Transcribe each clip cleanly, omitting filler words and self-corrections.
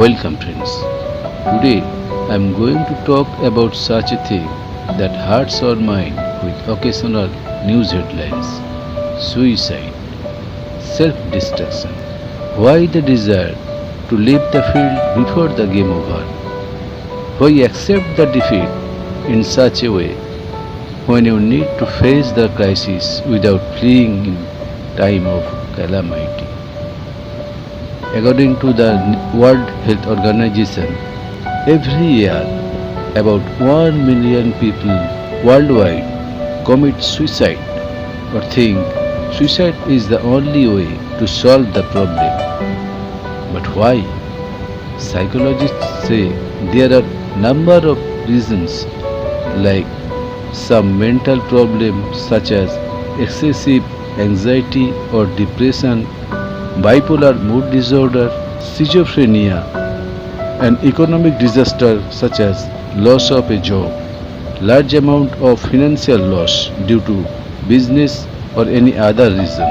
Welcome, friends. Today I am going to talk about such a thing that hurts our mind with occasional news headlines: suicide, self destruction. Why the desire to leave the field before the game over? Why accept the defeat in such a way when you need to face the crisis without fleeing in time of calamity? According to the World Health Organization, every year about 1 million people worldwide commit suicide or think suicide is the only way to solve the problem. But why? Psychologists say there are number of reasons like some mental problems such as excessive anxiety or depression, bipolar mood disorder, schizophrenia, an economic disaster such as loss of a job, large amount of financial loss due to business or any other reason,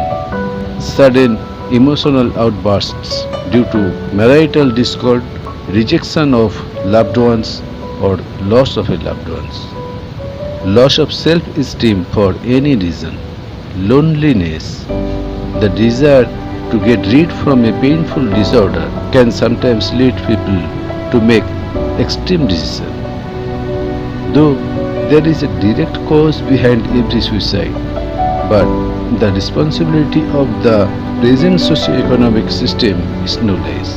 sudden emotional outbursts due to marital discord, rejection of loved ones or loss of a loved ones, loss of self-esteem for any reason, loneliness, the desire to get rid from a painful disorder can sometimes lead people to make extreme decisions. Though there is a direct cause behind every suicide, but the responsibility of the present socio-economic system is no less.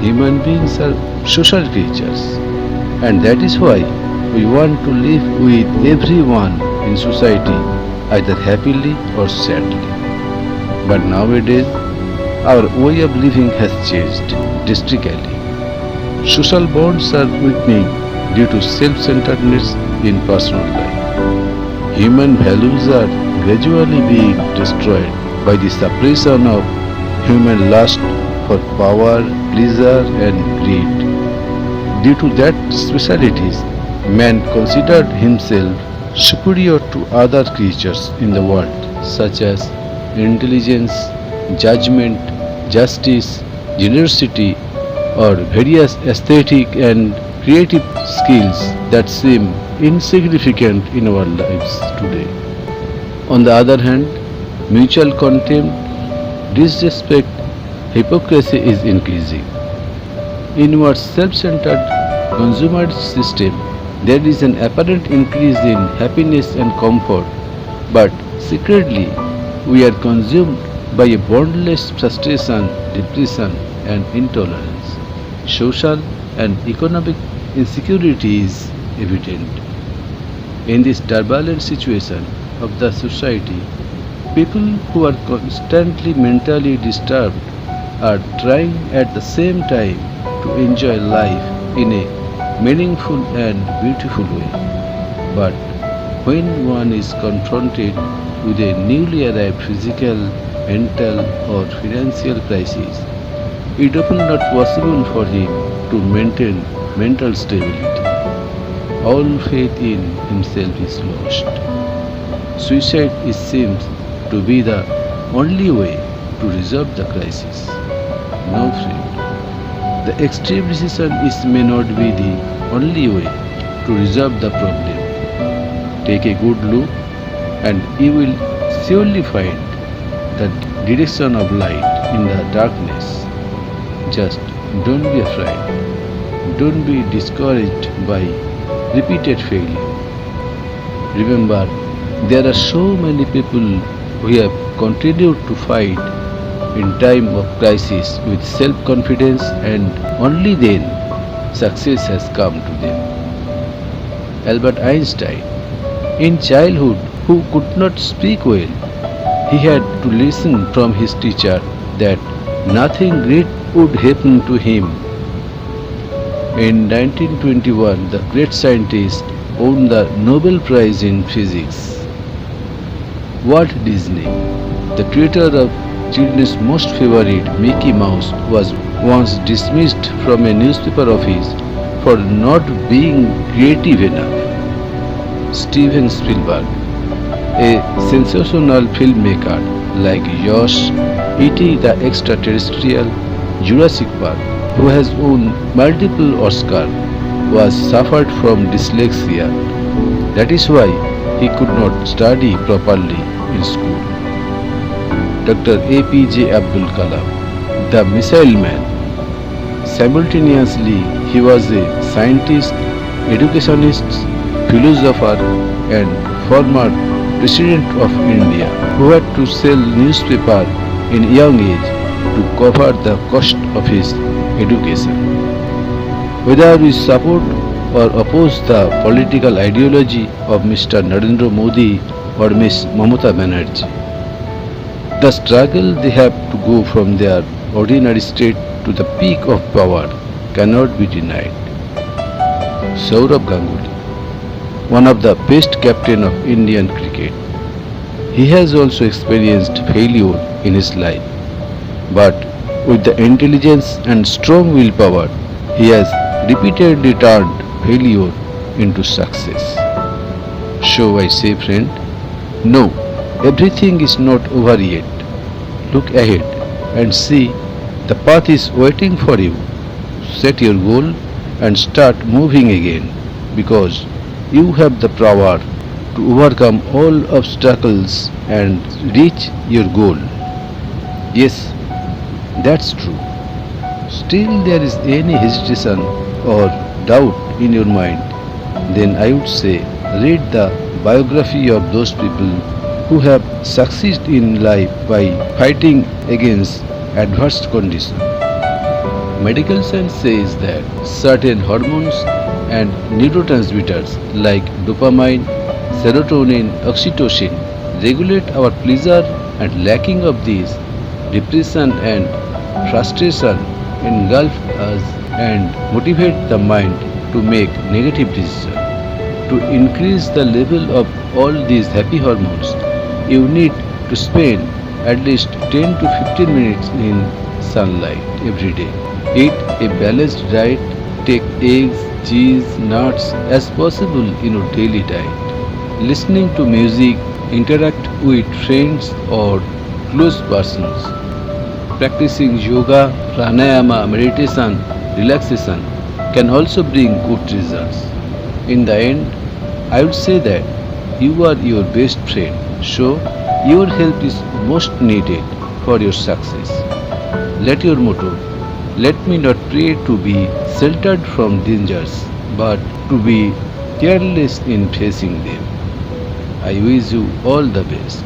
Human beings are social creatures, and that is why we want to live with everyone in society either happily or sadly. But nowadays, our way of living has changed drastically. Social bonds are weakening due to self-centeredness in personal life. Human values are gradually being destroyed by the suppression of human lust for power, pleasure and greed. Due to that specialities, man considered himself superior to other creatures in the world such as intelligence, judgment, justice, generosity, or various aesthetic and creative skills that seem insignificant in our lives today. On the other hand, mutual contempt, disrespect, hypocrisy is increasing. In our self-centered consumerist system, there is an apparent increase in happiness and comfort, but secretly we are consumed by a boundless frustration, depression and intolerance. Social and economic insecurity is evident. In this turbulent situation of the society, people who are constantly mentally disturbed are trying at the same time to enjoy life in a meaningful and beautiful way. But when one is confronted with a newly arrived physical, mental or financial crisis, it is often not possible for him to maintain mental stability. All faith in himself is lost. Suicide seems to be the only way to resolve the crisis. No, friend. The extreme decision may not be the only way to resolve the problem. Take a good look and you will surely find the direction of light in the darkness. Just don't be afraid. Don't be discouraged by repeated failure. Remember, there are so many people who have continued to fight in time of crisis with self-confidence, and only then success has come to them. Albert Einstein, in childhood, who could not speak well, he had to listen from his teacher that nothing great would happen to him. In 1921, the great scientist won the Nobel Prize in Physics. Walt Disney, the creator of children's most favorite Mickey Mouse, was once dismissed from a newspaper office for not being creative enough. Steven Spielberg, a sensational filmmaker like Yash, E.T. the Extraterrestrial, Jurassic Park, who has won multiple Oscars, was suffered from dyslexia. That is why he could not study properly in school. Dr. APJ Abdul Kalam, the missile man. Simultaneously, he was a scientist, educationist, philosopher, and former President of India who had to sell newspaper in young age to cover the cost of his education. Whether we support or oppose the political ideology of Mr. Narendra Modi or Ms. Mamata Banerjee, the struggle they have to go from their ordinary state to the peak of power cannot be denied. Sourav Ganguly, one of the best captain of Indian cricket. He has also experienced failure in his life, but with the intelligence and strong willpower, he has repeatedly turned failure into success. So I say, friend, no, everything is not over yet. Look ahead and see the path is waiting for you. Set your goal and start moving again because you have the power to overcome all obstacles and reach your goal. Yes, that's true. Still there is any hesitation or doubt in your mind, then I would say read the biography of those people who have succeeded in life by fighting against adverse conditions. Medical science says that certain hormones and neurotransmitters like dopamine, serotonin, oxytocin regulate our pleasure, and lacking of these, depression and frustration engulf us and motivate the mind to make negative decisions. To increase the level of all these happy hormones, you need to spend at least 10 to 15 minutes in sunlight every day. Eat a balanced diet, take eggs, cheese, nuts as possible in your daily diet. Listening to music, interact with friends or close persons. Practicing yoga, pranayama, meditation, relaxation can also bring good results. In the end, I would say that you are your best friend, so your help is most needed for your success. Let your motto, let me not pray to be sheltered from dangers, but to be careless in facing them. I wish you all the best.